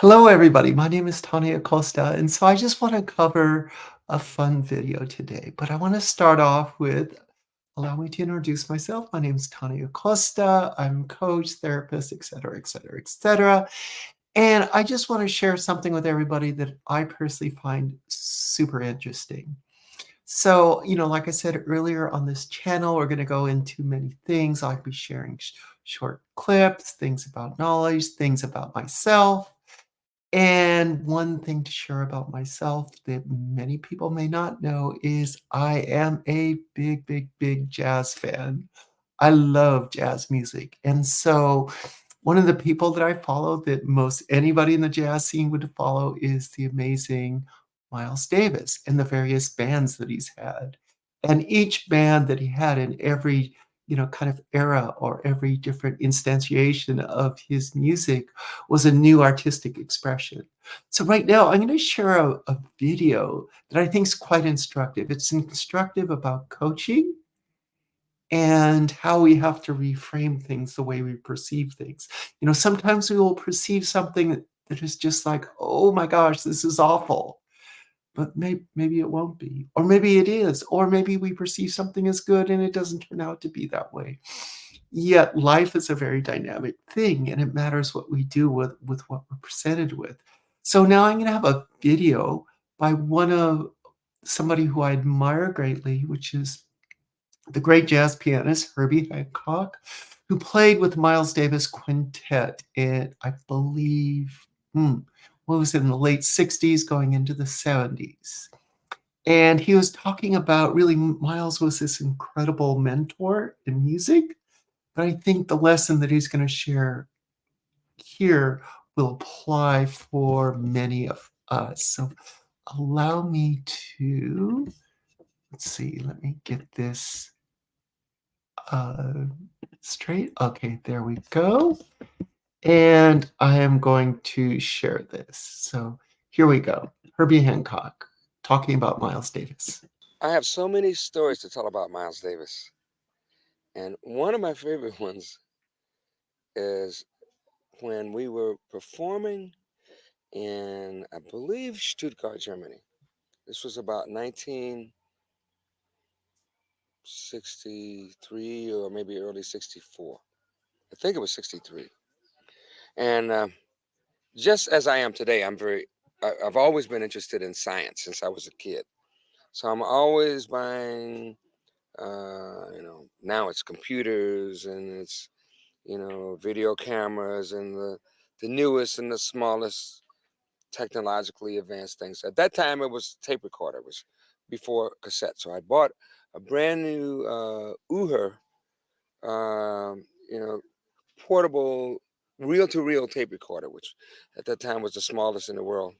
Hello, everybody. My name is Tony Acosta, and so I just want to cover a fun video today. But I want to start off with allow me to introduce myself. My name is Tony Acosta. I'm a coach, therapist, et cetera, et cetera, et cetera. And I just want to share something with everybody that I personally find super interesting. So, like I said earlier on this channel, we're going to go into many things. I'll be sharing short clips, things about knowledge, things about myself. And one thing to share about myself that many people may not know is I am a big, big, big jazz fan. I love jazz music. And so one of the people that I follow that most anybody in the jazz scene would follow is the amazing Miles Davis and the various bands that he's had. And each band that he had in every, kind of era or every different instantiation of his music was a new artistic expression. So right now I'm going to share a video that I think is quite instructive. It's instructive about coaching and how we have to reframe things the way we perceive things. Sometimes we will perceive something that is just like, oh my gosh, this is awful. But maybe it won't be. Or maybe it is. Or maybe we perceive something as good and it doesn't turn out to be that way. Yet life is a very dynamic thing and it matters what we do with what we're presented with. So now I'm going to have a video by one of somebody who I admire greatly, which is the great jazz pianist Herbie Hancock, who played with Miles Davis Quintet in, I believe, what was it, in the late 60s going into the 70s. And he was talking about really Miles was this incredible mentor in music. But I think the lesson that he's going to share here will apply for many of us. So allow me to, let's see, let me get this uh, straight. Okay, there we go. And I am going to share this. So here we go. Herbie Hancock talking about Miles Davis. I have so many stories to tell about Miles Davis. And one of my favorite ones is when we were performing in, I believe, Stuttgart, Germany. This was about 1963 or maybe early 64. I think it was 63. And just as I am today, I've always been interested in science since I was a kid. So I'm always buying, now it's computers and it's video cameras and the newest and the smallest technologically advanced things. At that time, it was tape recorder. It was before cassette. So I bought a brand new Uher, um, you know, portable reel-to-reel tape recorder, which at that time was the smallest in the world,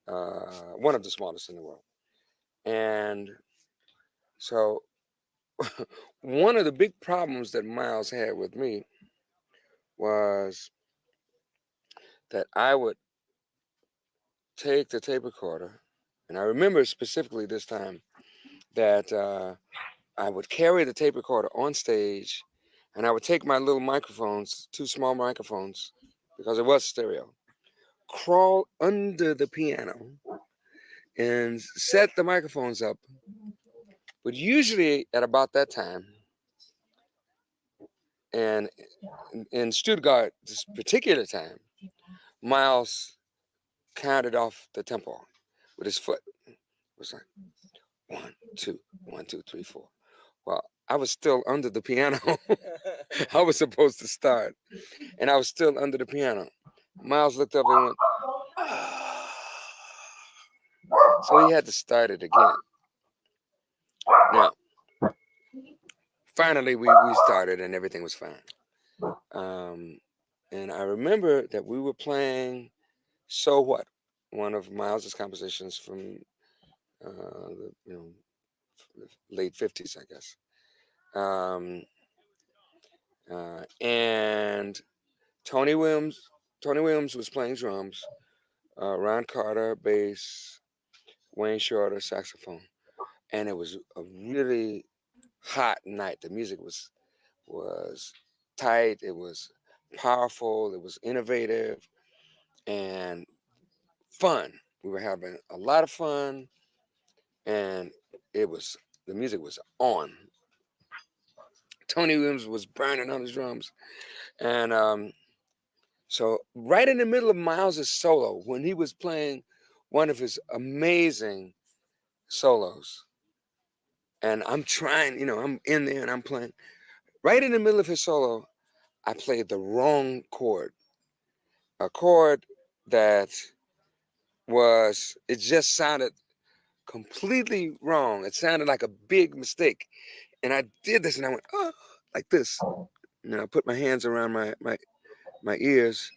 one of the smallest in the world. And so one of the big problems that Miles had with me was that I would take the tape recorder, and I remember specifically this time that I would carry the tape recorder on stage, and I would take my little microphones, two small microphones, because it was stereo, crawl under the piano and set the microphones up. But usually at about that time, and in Stuttgart, this particular time, Miles counted off the tempo with his foot. It was like 1, 2, 1, 2, 3, 4. Well, I was still under the piano. I was supposed to start, and I was still under the piano. Miles looked up and went, so he had to start it again. Now, finally, we started, and everything was fine. Um, and I remember that we were playing "So What," one of Miles's compositions from the late '50s, I guess. Um, and Tony Williams, Tony Williams was playing drums. Ron Carter bass, Wayne Shorter saxophone, and it was a really hot night. The music was tight. It was powerful. It was innovative, and fun. We were having a lot of fun, and it was the music was on. Tony Williams was burning on his drums, and so right in the middle of Miles's solo, when he was playing one of his amazing solos, and I'm trying, I'm in there and I'm playing. Right in the middle of his solo, I played the wrong chord, a chord that it just sounded completely wrong. It sounded like a big mistake. And I did this and I went, oh, like this. And I put my hands around my ears.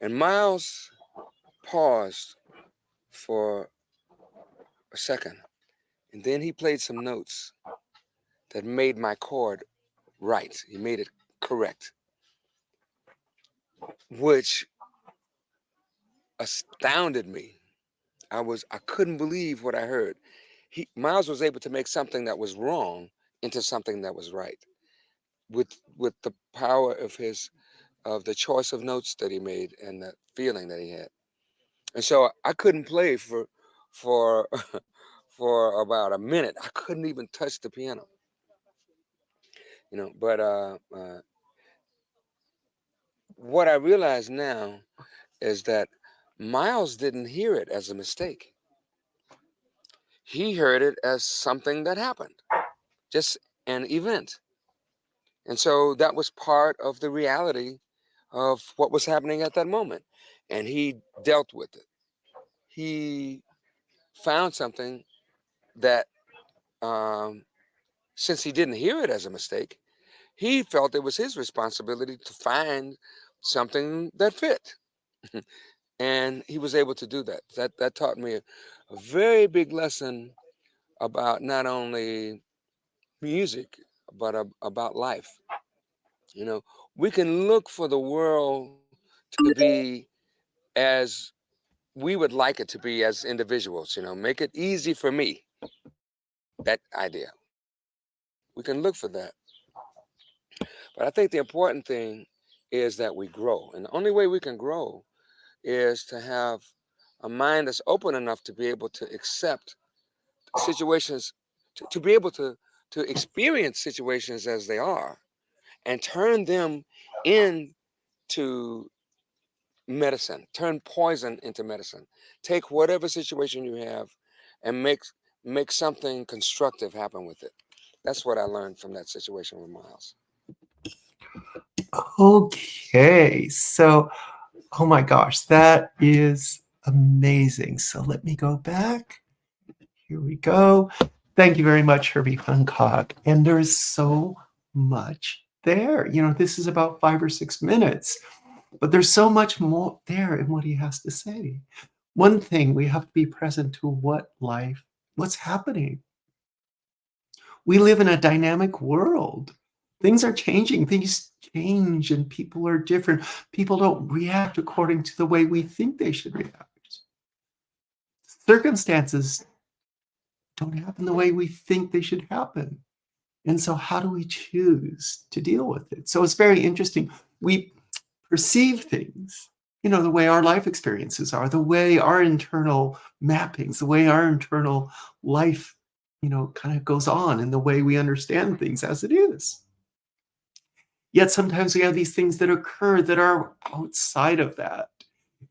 And Miles paused for a second. And then he played some notes that made my chord right. He made it correct, which astounded me. I couldn't believe what I heard. Miles was able to make something that was wrong into something that was right with the power of the choice of notes that he made and that feeling that he had. And so I couldn't play for for about a minute. I couldn't even touch the piano, But what I realize now is that Miles didn't hear it as a mistake. He heard it as something that happened, just an event. And so that was part of the reality of what was happening at that moment. And he dealt with it. He found something that, um, since he didn't hear it as a mistake, he felt it was his responsibility to find something that fit. And he was able to do that. That taught me a very big lesson about not only music, but about life. You know, we can look for the world to be as we would like it to be as individuals, make it easy for me, that idea. We can look for that. But I think the important thing is that we grow. And the only way we can grow is to have a mind that's open enough to be able to accept situations, to be able to experience situations as they are and turn them into medicine, turn poison into medicine. Take whatever situation you have and make something constructive happen with it. That's what I learned from that situation with Miles. Okay, so oh my gosh, that is amazing. So let me go back. Here we go. Thank you very much, Herbie Hancock. And there is so much there. This is about 5 or 6 minutes, but there's so much more there in what he has to say. One thing, we have to be present to what's happening. We live in a dynamic world. Things are changing. Things change and people are different. People don't react according to the way we think they should react. Circumstances don't happen the way we think they should happen. And so, how do we choose to deal with it? So, it's very interesting. We perceive things, the way our life experiences are, the way our internal mappings, the way our internal life, kind of goes on, and the way we understand things as it is. Yet sometimes we have these things that occur that are outside of that.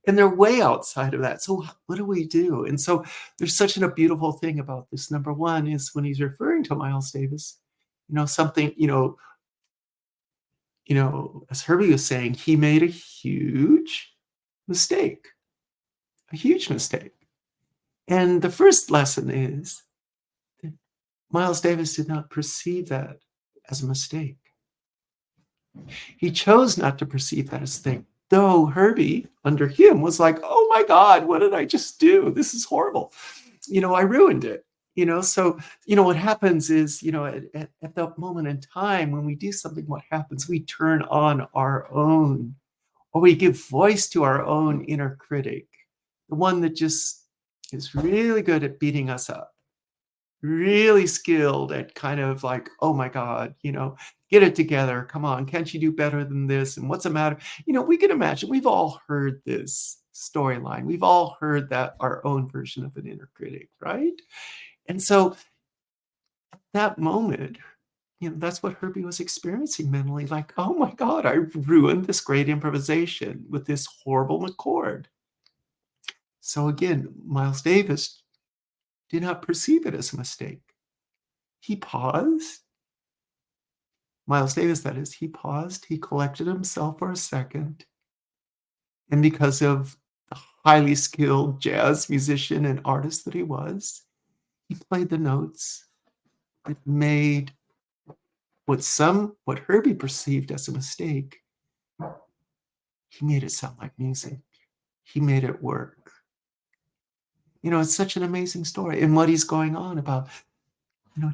And they're way outside of that. So what do we do? And so there's such a beautiful thing about this. Number one is when he's referring to Miles Davis, something, as Herbie was saying, he made a huge mistake, a huge mistake. And the first lesson is that Miles Davis did not perceive that as a mistake. He chose not to perceive that as a thing. Though Herbie, under him, was like, oh my God, what did I just do? This is horrible. I ruined it. So, what happens is, at that moment in time when we do something, what happens? We turn on our own, or we give voice to our own inner critic, the one that just is really good at beating us up. really skilled at kind of like, "Oh my god, get it together. Come on, can't you do better than this? And what's the matter?" We can imagine we've all heard this storyline. We've all heard that our own version of an inner critic, right? And so that moment, that's what Herbie was experiencing mentally, like, "Oh my god, I ruined this great improvisation with this horrible McCord." So again, Miles Davis did not perceive it as a mistake. He paused. Miles Davis, that is, he paused, he collected himself for a second, and because of the highly skilled jazz musician and artist that he was, he played the notes that made what Herbie perceived as a mistake, he made it sound like music. He made it work. It's such an amazing story and what he's going on about,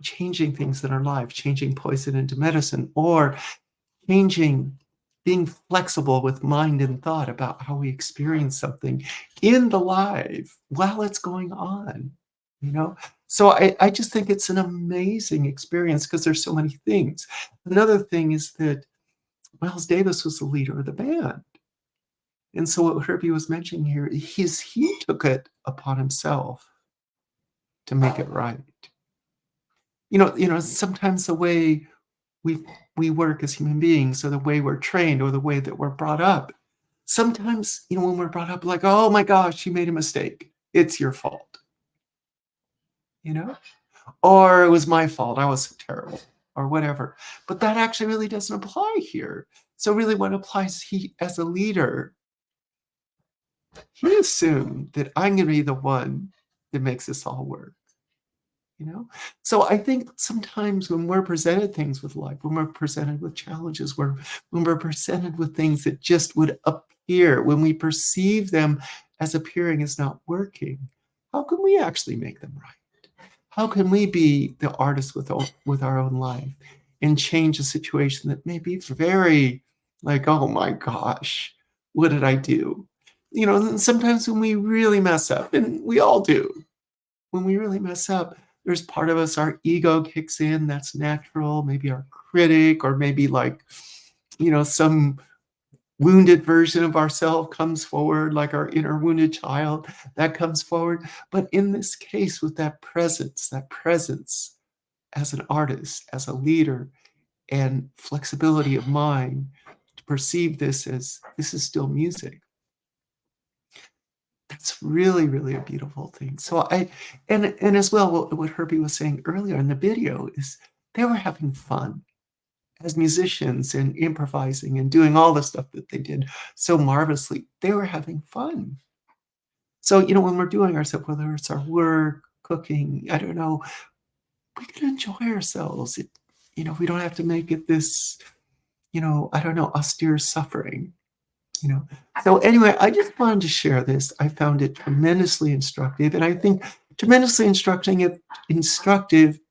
changing things in our life, changing poison into medicine, or changing, being flexible with mind and thought about how we experience something in the life while it's going on, you know? So I just think it's an amazing experience because there's so many things. Another thing is that Miles Davis was the leader of the band. And so what Herbie was mentioning here, he took it upon himself to make it right. Sometimes the way we we work as human beings, or the way we're trained, or the way that we're brought up. Sometimes, when we're brought up like, "Oh my gosh, you made a mistake. It's your fault." You know? Or "It was my fault. I was so terrible," or whatever. But that actually really doesn't apply here. So really what applies, he as a leader, he assumed that I'm gonna be the one that makes this all work. You know? So I think sometimes when we're presented things with life, when we're presented with challenges, when we're presented with things that just would appear, when we perceive them as appearing as not working, how can we actually make them right? How can we be the artist with our own life and change a situation that may be very like, "Oh my gosh, what did I do?" And sometimes when we really mess up, and we all do, when we really mess up, there's part of us, our ego kicks in, that's natural, maybe our critic, or maybe like, some wounded version of ourselves comes forward, like our inner wounded child that comes forward. But in this case, with that presence as an artist, as a leader, and flexibility of mind to perceive this as this is still music, that's really, really a beautiful thing. So and as well, what Herbie was saying earlier in the video is they were having fun as musicians and improvising and doing all the stuff that they did so marvelously. They were having fun. So, when we're doing our stuff, whether it's our work, cooking, I don't know, we can enjoy ourselves. We don't have to make it this, I don't know, austere suffering. You know? So anyway, I just wanted to share this. I found it tremendously instructive, and I think tremendously instructive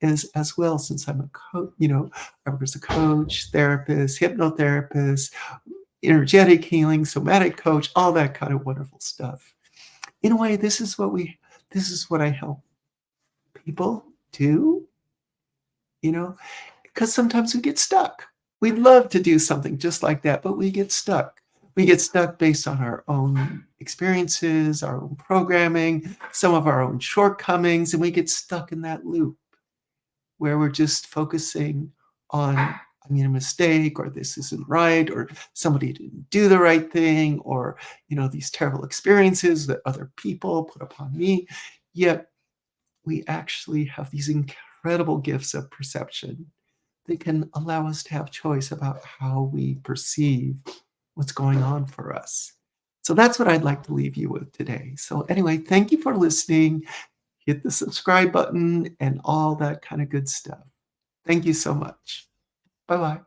as well, since I'm a coach, I work as a coach, therapist, hypnotherapist, energetic healing, somatic coach, all that kind of wonderful stuff. In a way, this is what I help people do, you know, because sometimes we get stuck. We'd love to do something just like that, but we get stuck. We get stuck based on our own experiences, our own programming, some of our own shortcomings, and we get stuck in that loop where we're just focusing on, I made a mistake, or this isn't right, or somebody didn't do the right thing, or, these terrible experiences that other people put upon me. Yet we actually have these incredible gifts of perception that can allow us to have choice about how we perceive what's going on for us. So that's what I'd like to leave you with today. So anyway, thank you for listening. Hit the subscribe button and all that kind of good stuff. Thank you so much. Bye-bye.